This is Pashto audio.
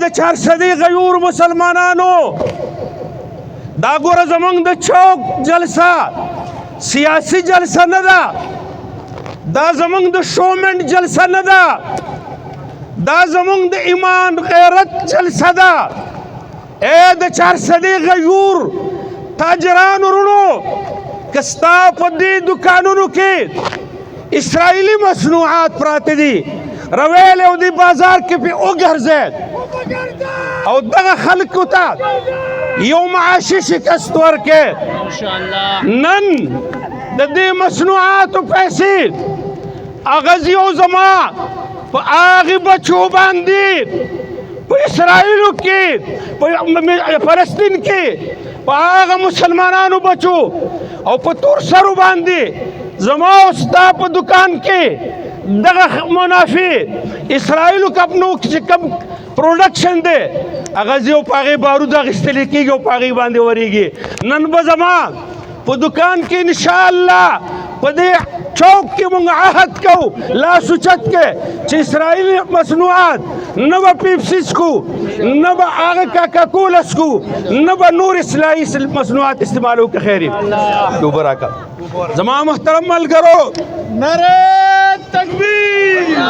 د 400 غیور مسلمانانو دا ګوره زمونږ د چوک جلسه سیاسي جلسه نه ده، دا زمونږ د شومنټ جلسه نه ده، دا زمونږ د ایمان غیرت جلسه ده. ای د 400 غیور تاجرانو ورونو که ستا په دې دوکانونو کې اسرائیلي مصنوعات پراته دي، رویل او دی بازار کې پې وګرځید او دغه خلکو ته یو معاشي شکست ورکړې. نن د دې مصنوعاتو پیسې اغزي او زما په هغې بچو باندې په اسرائیلو کې په فلسطین کې په هغه مسلمانانو بچو او په تور سرو باندې زما او ستا په دکان کې دغه منافع اسرائیلو کپنو چې کم پروډکشن دی هغه ځي او په هغې بارود اخیستلی کېږي او په هغې باندې ورېږي. نن به زما په دکان کې انشاءالله په دې چوک کې مونږ عهد کوو لاس اوچت کې چې اسرائیلي مصنوعات نه به پیپسي څکو، نه به هغه کاکاکوله څکو، نه به نور اصلاحي مصنوعات استعمالو. که خیر اوبه راکړه. زما محترم ملګرو، نعرې تکبیر.